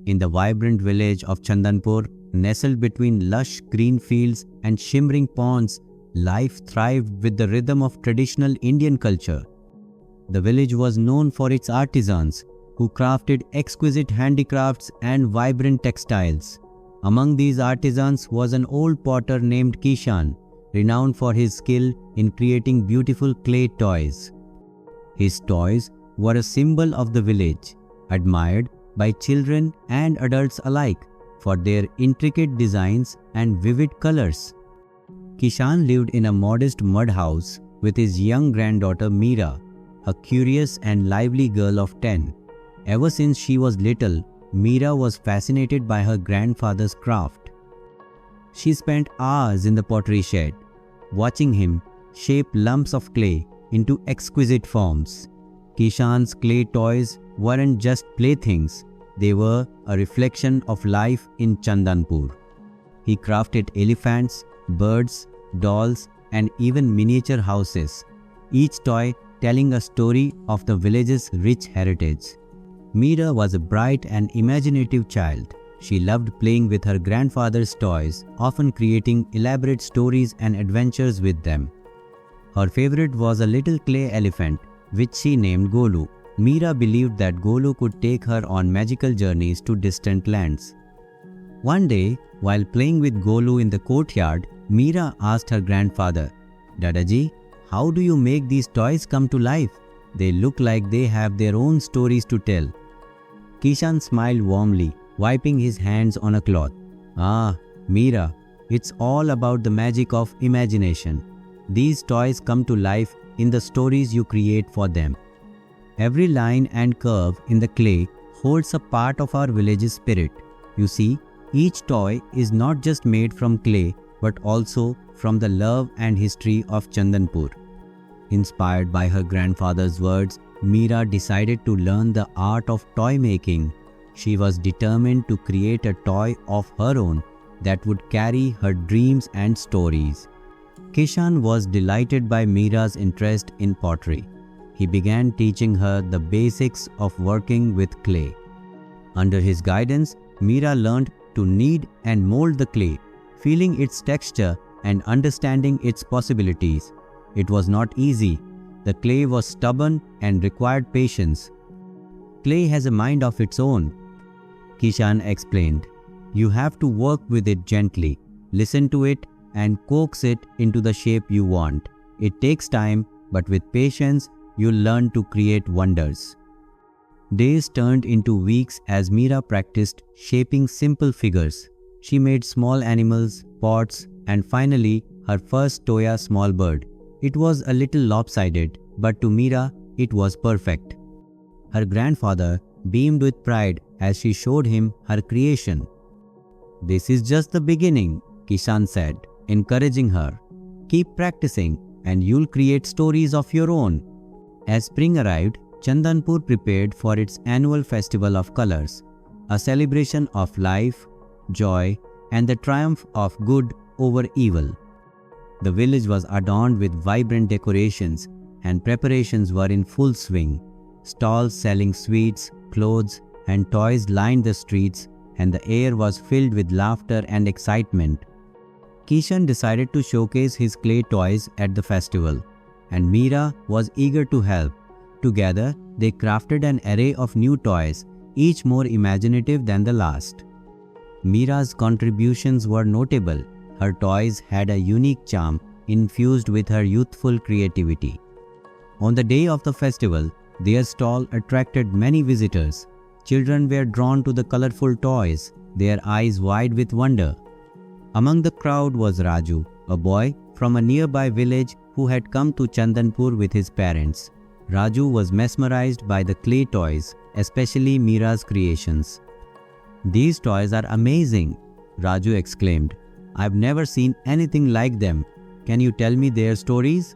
In the vibrant village of Chandanpur, nestled between lush green fields and shimmering ponds, life thrived with the rhythm of traditional Indian culture. The village was known for its artisans, who crafted exquisite handicrafts and vibrant textiles. Among these artisans was an old potter named Kishan, renowned for his skill in creating beautiful clay toys. His toys were a symbol of the village, admired by children and adults alike for their intricate designs and vivid colors. Kishan lived in a modest mud house with his young granddaughter Meera, a curious and lively girl of 10. Ever since she was little, Meera was fascinated by her grandfather's craft. She spent hours in the pottery shed, watching him shape lumps of clay into exquisite forms. Kishan's clay toys weren't just playthings, they were a reflection of life in Chandanpur. He crafted elephants, birds, dolls, and even miniature houses, each toy telling a story of the village's rich heritage. Meera was a bright and imaginative child. She loved playing with her grandfather's toys, often creating elaborate stories and adventures with them. Her favorite was a little clay elephant, which she named Golu. Meera believed that Golu could take her on magical journeys to distant lands. One day, while playing with Golu in the courtyard, Meera asked her grandfather, "Dadaji, how do you make these toys come to life? They look like they have their own stories to tell." Kishan smiled warmly, wiping his hands on a cloth. "Ah, Meera, it's all about the magic of imagination. These toys come to life in the stories you create for them. Every line and curve in the clay holds a part of our village's spirit. You see, each toy is not just made from clay but also from the love and history of Chandanpur." Inspired by her grandfather's words, Meera decided to learn the art of toy making. She was determined to create a toy of her own that would carry her dreams and stories. Kishan was delighted by Meera's interest in pottery. He began teaching her the basics of working with clay. Under his guidance, Meera learned to knead and mold the clay, feeling its texture and understanding its possibilities. It was not easy. The clay was stubborn and required patience. "Clay has a mind of its own," Kishan explained. "You have to work with it gently, listen to it, and coax it into the shape you want. It takes time, but with patience, you'll learn to create wonders." Days turned into weeks as Meera practiced shaping simple figures. She made small animals, pots, and finally her first Toya small bird. It was a little lopsided, but to Meera, it was perfect. Her grandfather beamed with pride as she showed him her creation. "This is just the beginning," Kishan said, encouraging her. "Keep practicing and you'll create stories of your own." As spring arrived, Chandanpur prepared for its annual festival of colors, a celebration of life, joy, and the triumph of good over evil. The village was adorned with vibrant decorations, and preparations were in full swing. Stalls selling sweets, clothes, and toys lined the streets, and the air was filled with laughter and excitement. Kishan decided to showcase his clay toys at the festival, and Meera was eager to help. Together, they crafted an array of new toys, each more imaginative than the last. Meera's contributions were notable. Her toys had a unique charm infused with her youthful creativity. On the day of the festival, their stall attracted many visitors. Children were drawn to the colorful toys, their eyes wide with wonder. Among the crowd was Raju, a boy from a nearby village who had come to Chandanpur with his parents. Raju was mesmerized by the clay toys, especially Meera's creations. "These toys are amazing," Raju exclaimed. "I've never seen anything like them. Can you tell me their stories?"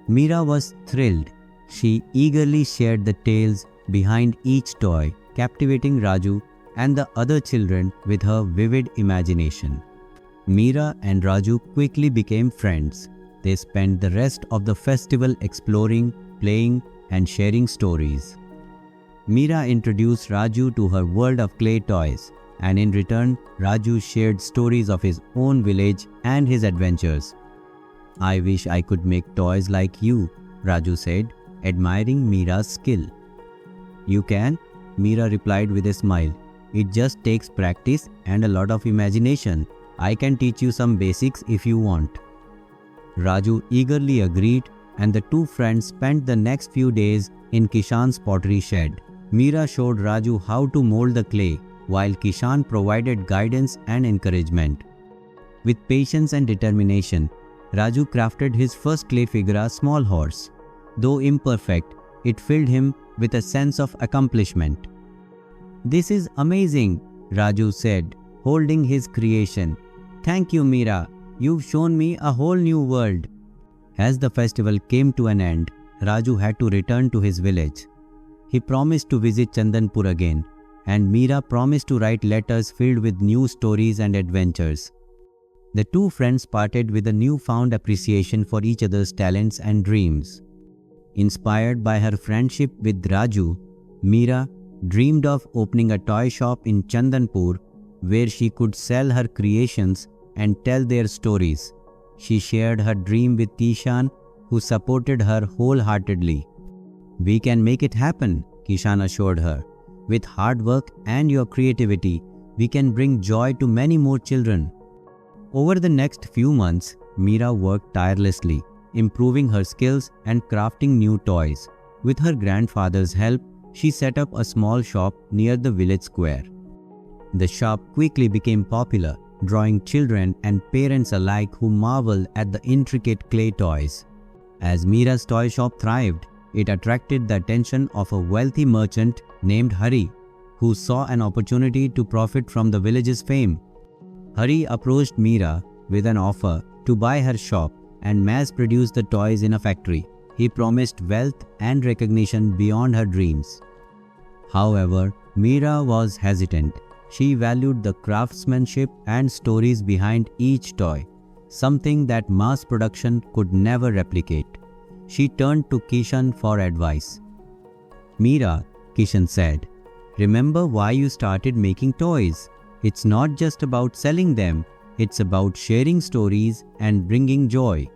Meera was thrilled. She eagerly shared the tales behind each toy, captivating Raju and the other children with her vivid imagination. Meera and Raju quickly became friends. They spent the rest of the festival exploring, playing, and sharing stories. Meera introduced Raju to her world of clay toys, and in return, Raju shared stories of his own village and his adventures. "I wish I could make toys like you," Raju said, admiring Meera's skill. "You can," Meera replied with a smile. "It just takes practice and a lot of imagination. I can teach you some basics if you want." Raju eagerly agreed, and the two friends spent the next few days in Kishan's pottery shed. Meera showed Raju how to mold the clay, while Kishan provided guidance and encouragement. With patience and determination, Raju crafted his first clay figure, a small horse. Though imperfect, it filled him with a sense of accomplishment. "This is amazing," Raju said, holding his creation. "Thank you, Meera. You've shown me a whole new world." As the festival came to an end, Raju had to return to his village. He promised to visit Chandanpur again, and Meera promised to write letters filled with new stories and adventures. The two friends parted with a newfound appreciation for each other's talents and dreams. Inspired by her friendship with Raju, Meera dreamed of opening a toy shop in Chandanpur where she could sell her creations and tell their stories. She shared her dream with Kishan, who supported her wholeheartedly. "We can make it happen," Kishan assured her. "With hard work and your creativity, we can bring joy to many more children." Over the next few months, Meera worked tirelessly, improving her skills and crafting new toys. With her grandfather's help, she set up a small shop near the village square. The shop quickly became popular, drawing children and parents alike who marveled at the intricate clay toys. As Meera's toy shop thrived, it attracted the attention of a wealthy merchant named Hari, who saw an opportunity to profit from the village's fame. Hari approached Meera with an offer to buy her shop and mass-produce the toys in a factory. He promised wealth and recognition beyond her dreams. However, Meera was hesitant. She valued the craftsmanship and stories behind each toy, something that mass production could never replicate. She turned to Kishan for advice. "Meera," Kishan said, "remember why you started making toys. It's not just about selling them, it's about sharing stories and bringing joy.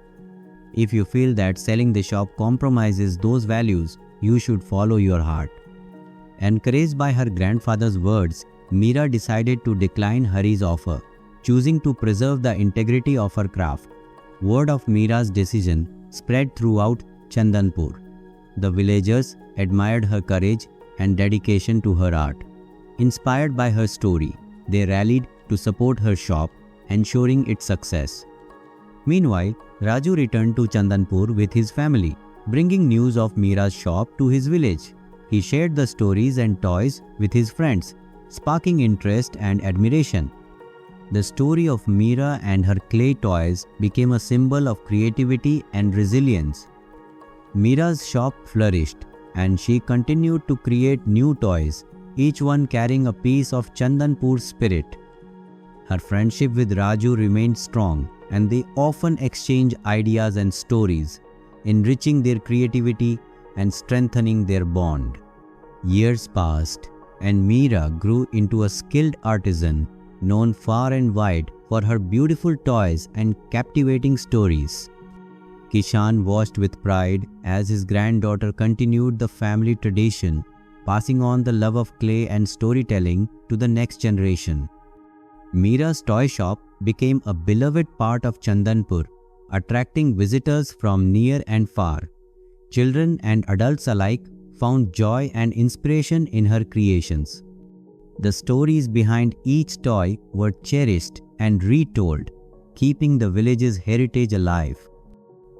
If you feel that selling the shop compromises those values, you should follow your heart." Encouraged by her grandfather's words, Meera decided to decline Hari's offer, choosing to preserve the integrity of her craft. Word of Meera's decision spread throughout Chandanpur. The villagers admired her courage and dedication to her art. Inspired by her story, they rallied to support her shop, ensuring its success. Meanwhile, Raju returned to Chandanpur with his family, bringing news of Meera's shop to his village. He shared the stories and toys with his friends, sparking interest and admiration. The story of Meera and her clay toys became a symbol of creativity and resilience. Meera's shop flourished, and she continued to create new toys, each one carrying a piece of Chandanpur's spirit. Her friendship with Raju remained strong, and they often exchanged ideas and stories, enriching their creativity and strengthening their bond. Years passed, and Meera grew into a skilled artisan, known far and wide for her beautiful toys and captivating stories. Kishan watched with pride as his granddaughter continued the family tradition, passing on the love of clay and storytelling to the next generation. Meera's toy shop became a beloved part of Chandanpur, attracting visitors from near and far. Children and adults alike found joy and inspiration in her creations. The stories behind each toy were cherished and retold, keeping the village's heritage alive.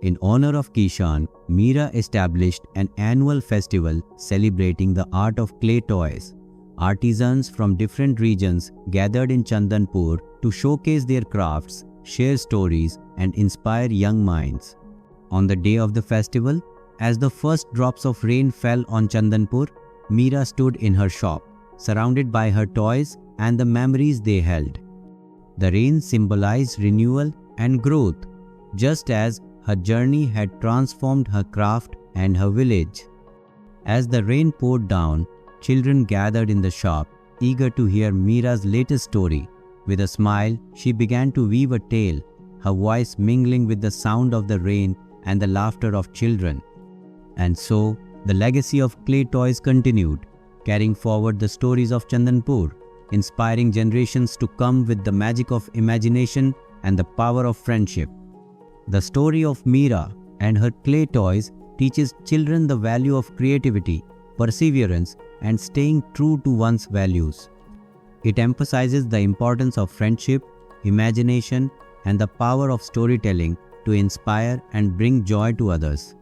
In honor of Kishan, Meera established an annual festival celebrating the art of clay toys. Artisans from different regions gathered in Chandanpur to showcase their crafts, share stories, and inspire young minds. On the day of the festival, as the first drops of rain fell on Chandanpur, Meera stood in her shop, surrounded by her toys and the memories they held. The rain symbolized renewal and growth, just as her journey had transformed her craft and her village. As the rain poured down, children gathered in the shop, eager to hear Meera's latest story. With a smile, she began to weave a tale, her voice mingling with the sound of the rain and the laughter of children. And so, the legacy of clay toys continued, carrying forward the stories of Chandanpur, inspiring generations to come with the magic of imagination and the power of friendship. The story of Meera and her clay toys teaches children the value of creativity, perseverance, and staying true to one's values. It emphasizes the importance of friendship, imagination, and the power of storytelling to inspire and bring joy to others.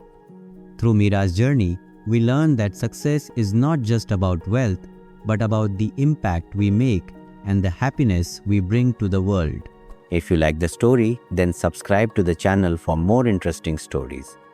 Through Meera's journey, we learn that success is not just about wealth, but about the impact we make and the happiness we bring to the world. If you like the story, then subscribe to the channel for more interesting stories.